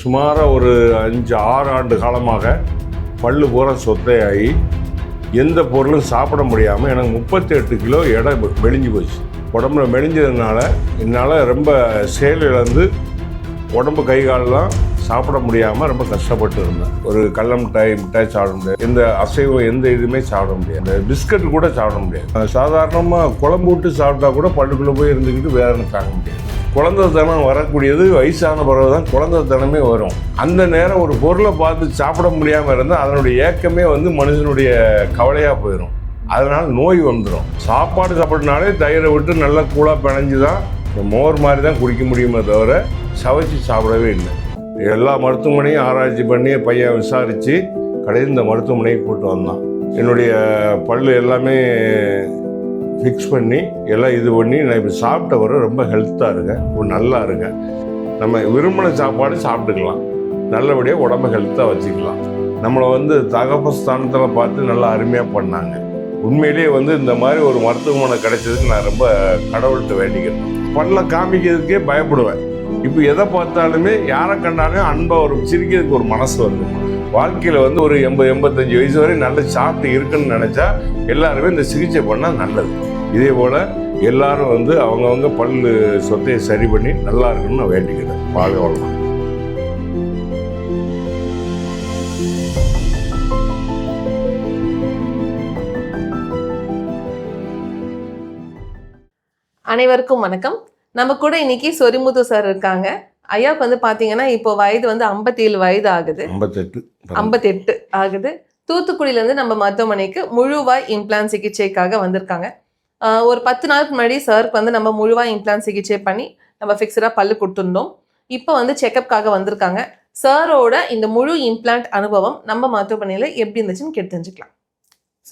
சுமாராக ஒரு 5-6 ஆண்டு காலமாக பல்லு பூரா சொத்தையாகி எந்த பொருளும் சாப்பிட முடியாமல் எனக்கு 38 கிலோ எடை மெலிஞ்சு போச்சு. உடம்புல மெலிஞ்சதுனால என்னால் ரொம்ப செயல் இழந்து உடம்பு கை காலெலாம் சாப்பிட முடியாமல் ரொம்ப கஷ்டப்பட்டு இருந்தேன். ஒரு கடல மிட்டாய் சாப்பிட முடியாது, எந்த அசைவம் எந்த இதுவுமே சாப்பிட முடியாது, பிஸ்கட் கூட சாப்பிட முடியாது. சாதாரணமாக குழம்பு விட்டு சாப்பிட்டா கூட பல்லுக்குள்ளே போய் இருந்துக்கிட்டு வேதனை தாங்க முடியாது. குழந்தைத்தனம் வரக்கூடியது வயசான பிறகு தான் குழந்தைத்தனமே வரும். அந்த நேரம் ஒரு பொருளை பார்த்து சாப்பிட முடியாமல் இருந்தால் அதனுடைய ஏக்கமே மனுஷனுடைய கவலையாக போயிடும். அதனால் நோய் வந்துடும். சாப்பாடு சாப்பிட்றதுனாலே தயிரை விட்டு நல்லா கூழாக பிணைஞ்சு தான் மோர் மாதிரி தான் குடிக்க முடியுமே தவிர சவைச்சு சாப்பிடவே இல்லை. எல்லா மருத்துவமனையும் ஆராய்ச்சி பண்ணி பையன் விசாரித்து கடையில் இந்த மருத்துவமனைக்கு கூப்பிட்டு வந்தான். என்னுடைய பல்லு எல்லாமே ஃபிக்ஸ் பண்ணி எல்லாம் இது பண்ணி நான் இப்போ சாப்பிட்ட வர ரொம்ப ஹெல்த்தாக இருக்கேன், இப்போ நல்லா இருக்கேன். நம்ம விரும்பின சாப்பாடு சாப்பிட்டுக்கலாம், நல்லபடியாக உடம்பை ஹெல்த்தாக வச்சுக்கலாம். நம்மளை தகப்பஸ்தானத்தில் பார்த்து நல்லா அருமையாக பண்ணாங்க. உண்மையிலேயே இந்த மாதிரி ஒரு மருத்துவமனை கிடைச்சதுக்கு நான் ரொம்ப கடவுள்கிட்ட வேண்டிக்கிறேன். பல்ல காமிக்கிறதுக்கே பயப்படுவேன். இப்போ எதை பார்த்தாலுமே யாரை கண்டாலும் அன்பாக ஒரு சிரிக்கிறதுக்கு ஒரு மனசு வருது. வாழ்க்கையில் ஒரு 80-85 வயசு வரை நல்லா சாப்பிட்டு இருக்குன்னு நினச்சா எல்லாருமே இந்த சிகிச்சை பண்ணால் நல்லது. இதே போல் எல்லாரும் அவங்கவுங்க பல்லு சொத்தையை சரி பண்ணி நல்லா இருக்குன்னு நான் வேண்டிக்கிறேன். வாழ்க வளமுடன். அனைவருக்கும் வணக்கம். நம்ம கூட இன்னைக்கு சொரிமுத்து சார் இருக்காங்க. ஐயாவுக்கு பார்த்தீங்கன்னா இப்போ வயது 57 வயது ஆகுது, 58 ஆகுது. தூத்துக்குடியிலேருந்து நம்ம மருத்துவமனைக்கு முழுவாய் இம்ப்ளான் சிகிச்சைக்காக வந்திருக்காங்க. ஒரு 10 நாளுக்கு முன்னாடி சாருக்கு நம்ம முழுவாய் இம்ப்ளான் சிகிச்சை பண்ணி நம்ம ஃபிக்ஸடாக பல்லு கொடுத்துருந்தோம். இப்போ செக்கப்காக வந்திருக்காங்க. சாரோட இந்த முழு இம்ப்ளான்ட் அனுபவம் நம்ம மருத்துவமனையில் எப்படி இருந்துச்சுன்னு கேட்டு தெரிஞ்சுக்கலாம்.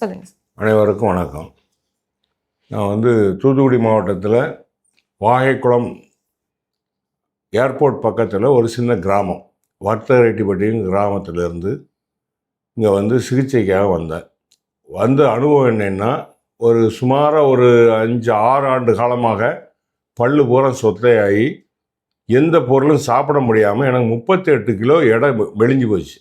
சொல்லுங்க சார். அனைவருக்கும் வணக்கம். நான் தூத்துக்குடி மாவட்டத்தில் வாகைக்குளம் ஏர்போர்ட் பக்கத்தில் ஒரு சின்ன கிராமம், வர்த்தகரெட்டிப்பட்டியும் கிராமத்திலேருந்து இங்கே சிகிச்சைக்காக வந்தேன். அனுபவம் என்னென்னா, சுமாராக ஒரு 5-6 ஆண்டு காலமாக பல்லு பூரா சொத்தையாகி எந்த பொருளும் சாப்பிட முடியாமல் எனக்கு 38 கிலோ எடை மெலிஞ்சு போச்சு.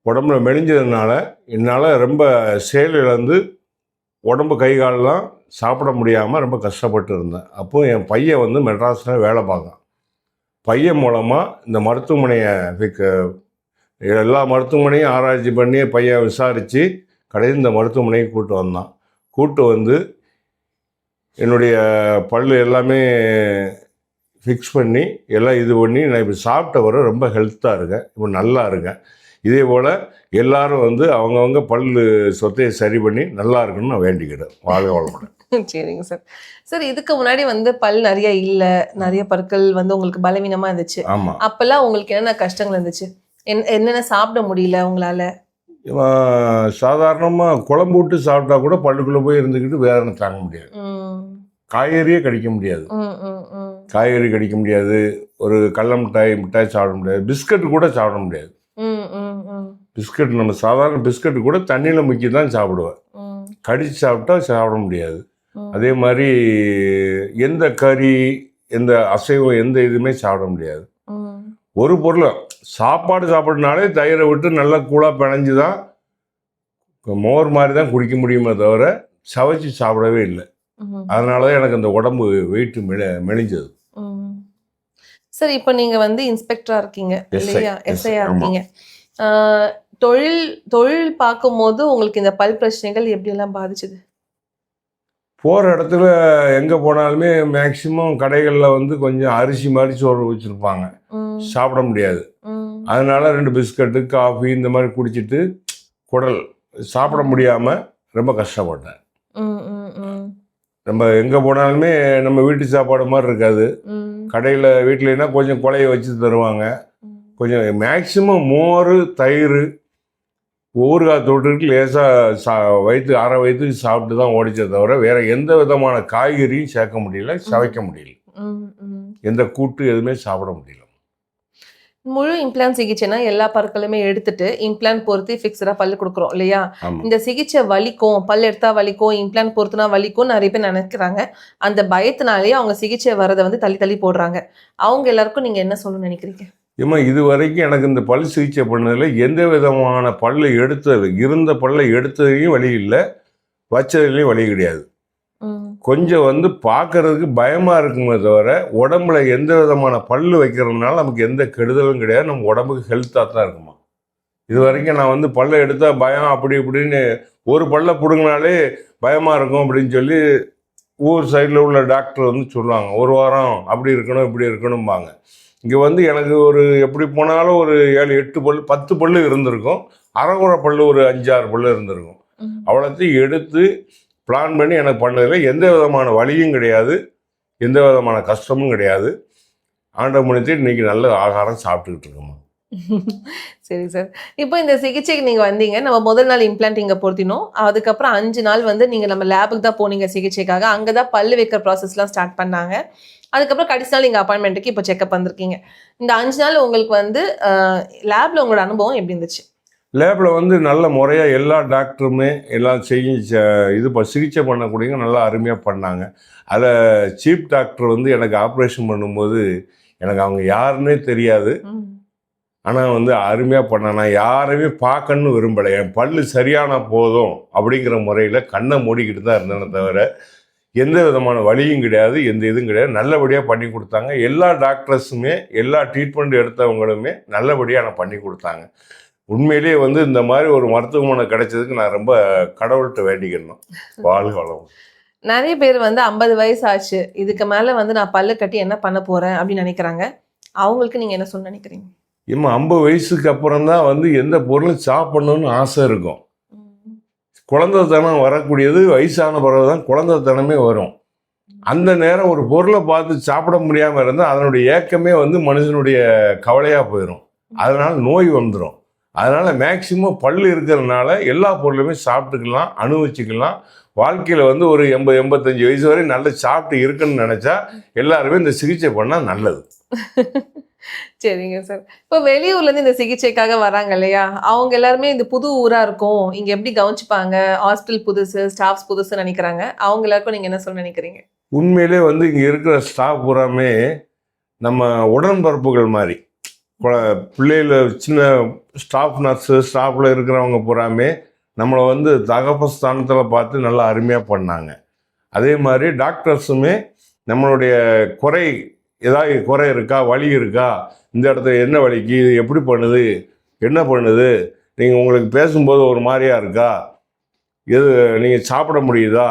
உடம்புல மெலிஞ்சதுனால என்னால் ரொம்ப செயல் இழந்து உடம்பு கை காலெலாம் சாப்பிட முடியாமல் ரொம்ப கஷ்டப்பட்டு இருந்தேன். அப்போது என் பையன் மெட்ராஸில் வேலை பார்க்கான். பையன் மூலமாக இந்த மருத்துவமனையை எல்லா மருத்துவமனையும் ஆராய்ச்சி பண்ணி பையன் விசாரித்து கடையில் இந்த மருத்துவமனைக்கு கூப்பிட்டு வந்தான். கூப்பிட்டு என்னுடைய பல்லு எல்லாமே ஃபிக்ஸ் பண்ணி எல்லாம் இது பண்ணி நான் இப்போ சாப்பிட்ட வர ரொம்ப ஹெல்த்தாக இருக்கேன், இப்போ நல்லா இருக்கேன். இதே போல் எல்லாரும் அவங்கவுங்க பல்லு சொத்தையை சரி பண்ணி நல்லா இருக்குன்னு நான் வேண்டிக்கிறேன். வாழ்க வளமுடன். சரிங்க சார். சார், இதுக்கு முன்னாடி பல் நிறைய இல்லை, நிறைய பற்கள் உங்களுக்கு பலவீனமாக இருந்துச்சு. ஆமாம். அப்போல்லாம் உங்களுக்கு என்னென்ன கஷ்டங்கள் இருந்துச்சு? என்னென்ன சாப்பிட முடியல உங்களால்? சாதாரணமாக குழம்பு விட்டு சாப்பிட்டா கூட பல்லுக்குள்ளே போய் இருந்துக்கிட்டு வேதனை தாங்க முடியாது. காய்கறியே கடிக்க முடியாது, காய்கறி கடிக்க முடியாது. ஒரு கடல மிட்டாய் சாப்பிட முடியாது, பிஸ்கட் கூட சாப்பிட முடியாது. பிஸ்கட் நம்ம சாதாரண பிஸ்கட் கூட தண்ணியில் முக்கி தான் சாப்பிடுவேன், கடிச்சு சாப்பிட்டா சாப்பிட முடியாது. அதே மாதிரி எந்த கறி எந்த அசைவம் எந்த இதுவுமே சாப்பிட முடியாது. ஒரு பொருள் சாப்பாடு சாப்பிட்றதுனாலே தயிரை விட்டு நல்லா கூழாக பிணைஞ்சு தான் மோர் மாதிரி தான் குடிக்க முடியுமே தவிர சவைச்சு சாப்பிடவே இல்லை. அதனால தான் எனக்கு அந்த உடம்பு வெயிட்டு மெலிஞ்சது. சார், இப்போ நீங்கள் இன்ஸ்பெக்டராக இருக்கீங்க இல்லையா, எஸ்ஐயா இருக்கீங்க. தொழில் பார்க்கும்போது உங்களுக்கு இந்த பல் பிரச்சனைகள் எப்படியெல்லாம் பாதிச்சுது? போகிற இடத்துல எங்கே போனாலுமே மேக்சிமம் கடைகளில் கொஞ்சம் அரிசி மாதிரி சோறு வச்சுருப்பாங்க, சாப்பிட முடியாது. அதனால 2 பிஸ்கட்டு காஃபி இந்த மாதிரி குடிச்சிட்டு குடல் சாப்பிட முடியாமல் ரொம்ப கஷ்டப்பட்டேன். நம்ம எங்கே போனாலுமே நம்ம வீட்டு சாப்பாடு மாதிரி இருக்காது. கடையில் வீட்டிலனா கொஞ்சம் குழைய வச்சு தருவாங்க. கொஞ்சம் மேக்சிமம் மோர் தயிர் ஊறுகாய் தொட்டுக்கு லேசாக அரை வயிற்றுக்கு சாப்பிட்டு தான் ஓடிச்சே தவிர வேறு எந்த விதமான காய்கறியும் சேர்க்க முடியல, சவைக்க முடியல, எந்த கூட்டு எதுவுமே சாப்பிட முடியல. முழு இம்ப்ளான் சிகிச்சைனா எல்லா பற்களுமே எடுத்துட்டு இம்ப்ளான் பொறுத்து ஃபிக்ஸடாக பல்லு கொடுக்குறோம் இல்லையா? இந்த சிகிச்சை வலிக்கும், பல் எடுத்தா வலிக்கும், இம்ப்ளான் பொறுத்துனா வலிக்கும் நிறைய பேர் நினைக்கிறாங்க. அந்த பயத்தினாலேயே அவங்க சிகிச்சை வரதை தள்ளி தள்ளி போடுறாங்க. அவங்க எல்லாருக்கும் நீங்கள் என்ன சொல்லணும்னு நினைக்கிறீங்க? ஏம்மா இது வரைக்கும் எனக்கு இந்த பல் சிகிச்சை பண்ணதில் எந்த விதமான பல்லு எடுத்தது இருந்த பல்லை எடுத்ததுலையும் வலி இல்லை, வச்சதுலேயும் வலி கிடையாது. கொஞ்சம் வந்து பார்க்கறதுக்கு பயமாக இருக்குமே தவிர உடம்புல எந்த விதமான பல்லு வைக்கிறதுனால நமக்கு எந்த கெடுதலும் கிடையாது. நம்ம உடம்புக்கு ஹெல்த்தாக தான் இருக்குமா. இது வரைக்கும் நான் வந்து பல்லை எடுத்தால் பயம் அப்படி இப்படின்னு ஒரு பல்லை பிடுங்கினாலே பயமாக இருக்கும் அப்படின்னு சொல்லி ஊர் சைடில் உள்ள டாக்டர் வந்து சொல்லுவாங்க. ஒரு வாரம் அப்படி இருக்கணும் இப்படி இருக்கணும்பாங்க. இங்கே வந்து எனக்கு ஒரு எப்படி போனாலும் ஒரு 7-8 பல் 10 பல்லு இருந்திருக்கும். அரைகுறை பல்லு ஒரு 5-6 பல்லு இருந்திருக்கும். அவ்வளோத்தையும் எடுத்து பிளான் பண்ணி எனக்கு பண்ணதில் எந்த விதமான வலியும் கிடையாது, எந்த விதமான கஷ்டமும் கிடையாது. ஆண்டவன் முடித்து இன்றைக்கி நல்ல ஆகாரம் சாப்பிட்டுக்கிட்டு இருக்கோம்மா. சரி சார். இப்போ இந்த சிகிச்சைக்கு நீங்கள் வந்தீங்க, நம்ம முதல் நாள் இம்ப்ளான்ட் இங்கே பொருத்தினோம். அதுக்கப்புறம் 5 நாள் வந்து நீங்கள் நம்ம லேபுக்கு தான் போனீங்க சிகிச்சைக்காக. அங்கே தான் பல்லு வைக்கிற ப்ராசஸ்லாம் ஸ்டார்ட் பண்ணாங்க. அதுக்கப்புறம் கடைசி நாள் நீங்கள் அப்பாயின்மெண்ட்டுக்கு இப்போ செக்அப் வந்திருக்கீங்க. இந்த 5 நாள் உங்களுக்கு வந்து லேபில் உங்களோட அனுபவம் எப்படி இருந்துச்சு? லேபில் வந்து நல்ல முறையாக எல்லா டாக்டருமே எல்லாம் சிகிச்சை பண்ணக்கூடியவங்க நல்லா அருமையாக பண்ணாங்க. அதில் சீஃப் டாக்டர் வந்து எனக்கு ஆப்ரேஷன் பண்ணும்போது எனக்கு அவங்க யாருன்னே தெரியாது. ஆனால் வந்து அருமையாக பண்ண நான் யாரையுமே பார்க்கணுன்னு விரும்பலை. என் பல்லு சரியான போதும் அப்படிங்கிற முறையில் கண்ணை மூடிக்கிட்டு தான் இருந்தேனே தவிர எந்த விதமான வலியும் கிடையாது, எந்த இதுவும் கிடையாது. நல்லபடியாக பண்ணி கொடுத்தாங்க. எல்லா டாக்டர்ஸுமே எல்லா ட்ரீட்மெண்ட் எடுத்தவங்களுமே நல்லபடியாக நான் பண்ணி கொடுத்தாங்க. உண்மையிலேயே வந்து இந்த மாதிரி ஒரு மருத்துவமனை கிடைச்சதுக்கு நான் ரொம்ப கடவுள்கிட்ட வேண்டிக்கணும். வாழ்க வளம். நிறைய பேர் வந்து 50 வயசு ஆச்சு, இதுக்கு மேலே வந்து நான் பல்லு கட்டி என்ன பண்ண போகிறேன் அப்படின்னு நினைக்கிறாங்க. அவங்களுக்கு நீங்கள் என்ன சொல்ல நினைக்கிறீங்க? இம்மா 50 வயசுக்கு அப்புறம் தான் வந்து எந்த பொருளும் சாப்பிடணும்னு ஆசை இருக்கும். குழந்தைத்தனம் வரக்கூடியது வயசான பிறகு தான் குழந்தைத்தனமே வரும். அந்த நேரம் ஒரு பொருளை பார்த்து சாப்பிட முடியாமல் இருந்தால் அதனுடைய ஏக்கமே வந்து மனுஷனுடைய கவலையாக போயிடும். அதனால் நோய் வந்துடும். அதனால் மேக்சிமம் பல்லு இருக்கிறதுனால எல்லா பொருளுமே சாப்பிட்டுக்கலாம், அனுபவிச்சுக்கலாம். வாழ்க்கையில் வந்து ஒரு 80-85 வயசு வரை நல்லா சாப்பிட்டு இருக்குன்னு நினச்சா எல்லாருமே இந்த சிகிச்சை பண்ணால் நல்லது. சரிங்க சார். இப்போ வெளியூர்லேருந்து இந்த சிகிச்சைக்காக வராங்க இல்லையா, அவங்க எல்லாருமே இந்த புது ஊராக இருக்கும், இங்கே எப்படி கவனிச்சுப்பாங்க, ஹாஸ்பிட்டல் புதுசு, ஸ்டாஃப்ஸ் புதுசுன்னு நினைக்கிறாங்க. அவங்க எல்லாருக்கும் நீங்கள் என்ன சொல்ல நினைக்கிறீங்க? உண்மையிலே வந்து இங்கே இருக்கிற ஸ்டாஃப் பூராமே நம்ம உடன்பரப்புகள் மாதிரி. பிள்ளைகள் சின்ன ஸ்டாஃப் நர்ஸு ஸ்டாஃபில் இருக்கிறவங்க பூராமே நம்மளை வந்து தகப்பஸ்தானத்தில் பார்த்து நல்லா அருமையாக பண்ணாங்க. அதே மாதிரி டாக்டர்ஸுமே நம்மளுடைய ஏதாவது குறை இருக்கா, வலி இருக்கா, இந்த இடத்துல என்ன வலிக்கு, இது எப்படி பண்ணுது, என்ன பண்ணுது, நீங்கள் உங்களுக்கு பேசும்போது ஒரு மாதிரியா இருக்கா, நீங்கள் சாப்பிட முடியுதா,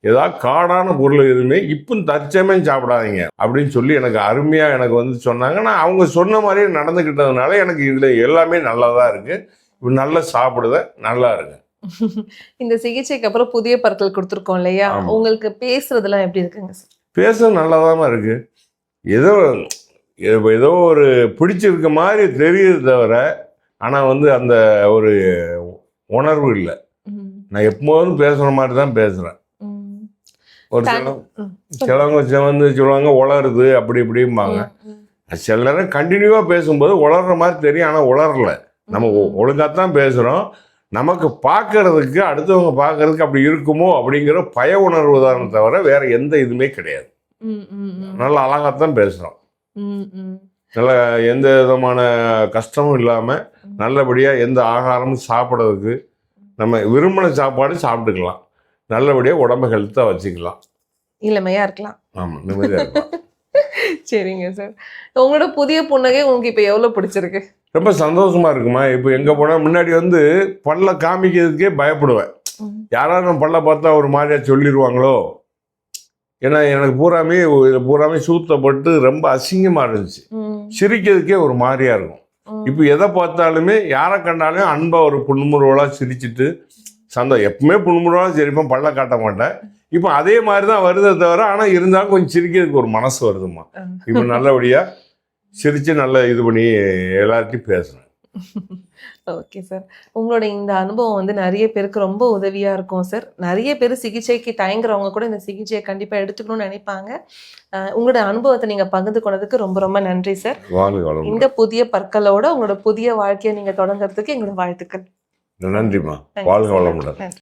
ஏதாவது காடான பொருள் எதுவுமே இப்போ தற்சமயம் சாப்பிடாதீங்க அப்படின்னு சொல்லி எனக்கு அருமையாக எனக்கு வந்து சொன்னாங்க. நான் அவங்க சொன்ன மாதிரியே நடந்துக்கிட்டதுனால எனக்கு இதில் எல்லாமே நல்லா தான் இருக்குது. இப்போ நல்லா சாப்பிடுத நல்லா இருக்கு. இந்த சிகிச்சைக்கு அப்புறம் புதிய பற்கள் கொடுத்துருக்கோம் இல்லையா, உங்களுக்கு பேசுறதுலாம் எப்படி இருக்குங்க சார்? பேச நல்லா தான் இருக்குது. ஏதோ ஒரு பிடிச்சிருக்க மாதிரி தெரியுது தவிர ஆனால் வந்து அந்த ஒரு உணர்வு இல்லை. நான் எப்போதும் பேசுகிற மாதிரி தான் பேசுகிறேன். ஒரு சிலவங்க வந்து சொல்லுவாங்க உளருது அப்படி இப்படிம்பாங்க. சில நேரம் கண்டினியூவாக பேசும்போது உளர்ற மாதிரி தெரியும், ஆனால் உளரல. நம்ம ஒழுங்காகத்தான் பேசுகிறோம். நமக்கு பார்க்கறதுக்கு அடுத்தவங்க பார்க்கறதுக்கு அப்படி இருக்குமோ அப்படிங்கிற பய உணர்வு தான் தவிர வேற எந்த இதுவுமே கிடையாது. நல்லா அழகாத்தான் பேசுகிறோம். நல்லா எந்த விதமான கஷ்டமும் இல்லாமல் நல்லபடியாக எந்த ஆகாரமும் சாப்பிட்றதுக்கு நம்ம விரும்பின சாப்பாடு சாப்பிட்டுக்கலாம். நல்லபடியாக உடம்பு ஹெல்த்தாக வச்சுக்கலாம், இளமையாக இருக்கலாம். ஆமாம், நிம்மதியாக இருக்கலாம். சரிங்க சார். உங்களோட புதிய புன்னகை உங்களுக்கு இப்போ எவ்வளோ பிடிச்சிருக்கு? ரொம்ப சந்தோஷமாக இருக்குமா. இப்போ எங்கே போனால் முன்னாடி வந்து பல்ல காமிக்கிறதுக்கே பயப்படுவேன். யாராவது நம்ம பல்ல பார்த்தா ஒரு மாதிரியா சொல்லிடுவாங்களோ. ஏன்னா எனக்கு பூராமே சூத்தப்பட்டு ரொம்ப அசிங்கமாக இருந்துச்சு. சிரிக்கிறதுக்கே ஒரு மாதிரியா இருக்கும். இப்போ எதை பார்த்தாலுமே யாரை கண்டாலும் அன்பாக ஒரு புன்முறுவலாக சிரிச்சிட்டு எப்பவுமே புன்முறுவலாக சிரிப்பேன், பல்ல காட்ட மாட்டேன். இப்போ அதே மாதிரி தான் வருதே தவிர ஆனால் இருந்தாலும் கொஞ்சம் சிரிக்கிறதுக்கு ஒரு மனசு வருதுமா. இப்போ நல்லபடியாக சிரித்து நல்லா இது பண்ணி எல்லார்ட்டையும் பேசுகிறேன். Okay sir. உங்களோட இந்த அனுபவம் வந்து நிறைய பேருக்கு ரொம்ப உதவியாக இருக்கும் சார். நிறைய பேர் சிகிச்சைக்கு தயங்குறவங்க கூட இந்த சிகிச்சையை கண்டிப்பாக எடுத்துக்கணும்னு நினைப்பாங்க. உங்களோட அனுபவத்தை நீங்கள் பகிர்ந்து கொண்டதுக்கு ரொம்ப ரொம்ப நன்றி சார். இந்த புதிய பற்களோட உங்களோட புதிய வாழ்க்கையை நீங்கள் தொடங்குறதுக்கு எங்களோட வாழ்த்துக்கள். நன்றிம்மா. வாழ்க வளமுடன்.